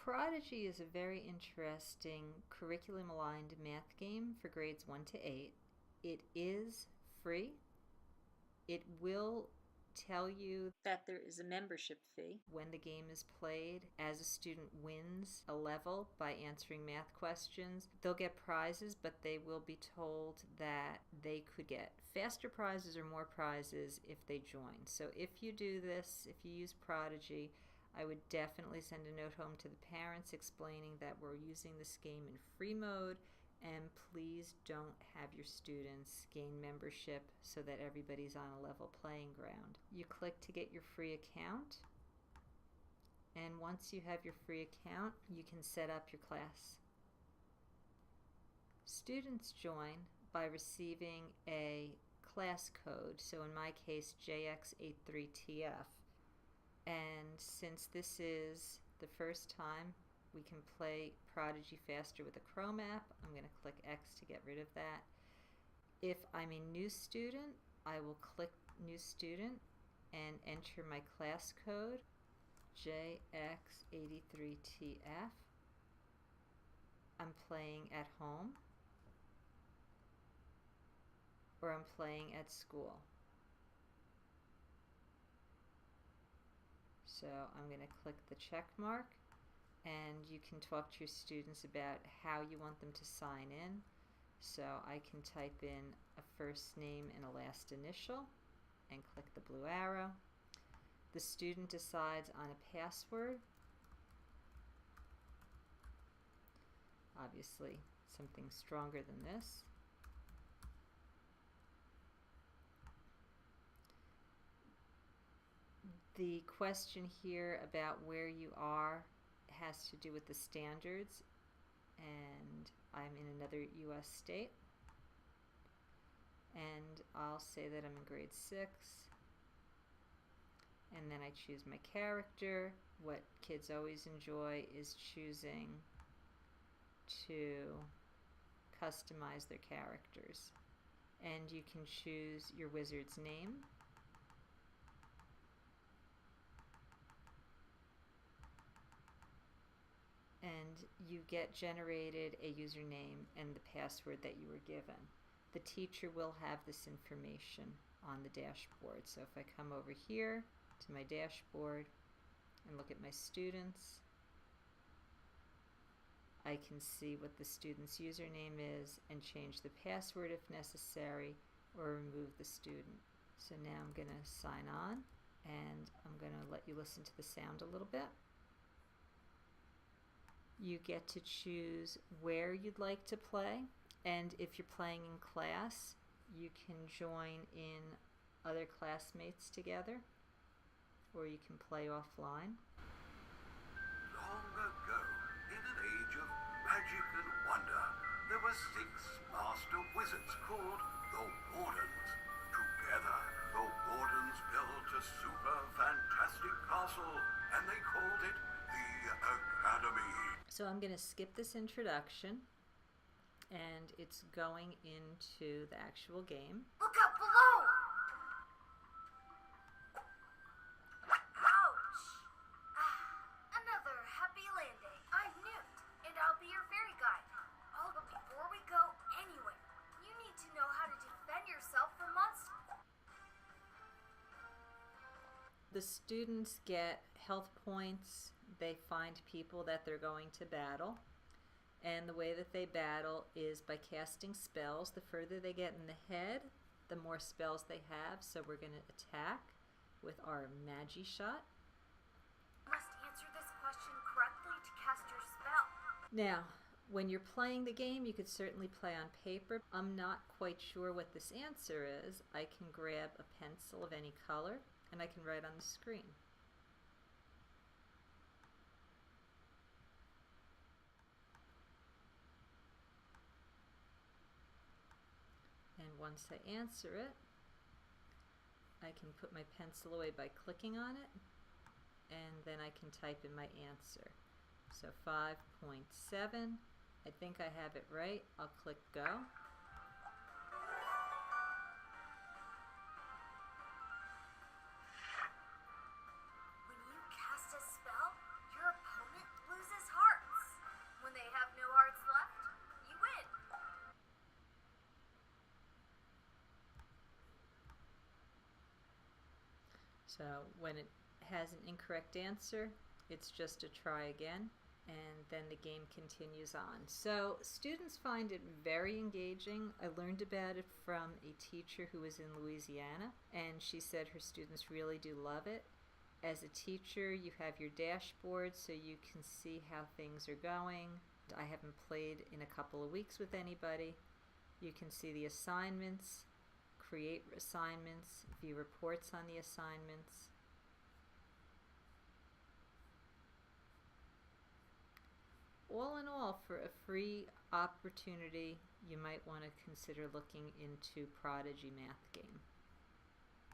Prodigy is a very interesting curriculum-aligned math game for grades 1 to 8. It is free. It will tell you that there is a membership fee when the game is played. As a student wins a level by answering math questions, they'll get prizes, but they will be told that they could get faster prizes or more prizes if they join. So if you do this, if you use Prodigy, I would definitely send a note home to the parents explaining that we're using this game in free mode, and please don't have your students gain membership so that everybody's on a level playing ground. You click to get your free account, and once you have your free account, you can set up your class. Students join by receiving a class code, so in my case JX83TF. And since this is the first time we can play Prodigy faster with a Chrome app, I'm going to click X to get rid of that. If I'm a new student, I will click New Student and enter my class code, JX83TF. I'm playing at home, or I'm playing at school. So I'm going to click the check mark, and you can talk to your students about how you want them to sign in. So I can type in a first name and a last initial and click the blue arrow. The student decides on a password. Obviously something stronger than this. The question here about where you are has to do with the standards, and I'm in another US state, and I'll say that I'm in grade 6, and then I choose my character. What kids always enjoy is choosing to customize their characters, and you can choose your wizard's name. And you get generated a username and the password that you were given. The teacher will have this information on the dashboard. So if I come over here to my dashboard and look at my students, I can see what the student's username is and change the password if necessary, or remove the student. So now I'm going to sign on, and I'm going to let you listen to the sound a little bit. You get to choose where you'd like to play, and if you're playing in class, you can join in other classmates together, or you can play offline. Long ago, in an age of magic and wonder, there were 6 master wizards called the Wardens. Together, the Wardens built a super fantastic castle, and they called it the Academy. So I'm going to skip this introduction, and it's going into the actual game. Look out below! Ouch! Another happy landing. I'm Newt, and I'll be your fairy guide. But before we go anywhere, you need to know how to defend yourself from monsters. The students get health points. They find people that they're going to battle, and the way that they battle is by casting spells. The further they get in the head, the more spells they have. So we're going to attack with our Magi Shot. You must answer this question correctly to cast your spell. Now, when you're playing the game, you could certainly play on paper. I'm not quite sure what this answer is. I can grab a pencil of any color, and I can write on the screen. And once I answer it, I can put my pencil away by clicking on it, and then I can type in my answer. So 5.7, I think I have it right. I'll click go. When you cast a spell, your opponent loses heart. So when it has an incorrect answer, it's just a try again, and then the game continues on. So students find it very engaging. I learned about it from a teacher who was in Louisiana, and she said her students really do love it. As a teacher, you have your dashboard so you can see how things are going. I haven't played in a couple of weeks with anybody. You can see the assignments, create assignments, view reports on the assignments. All in all, for a free opportunity, you might want to consider looking into Prodigy Math Game.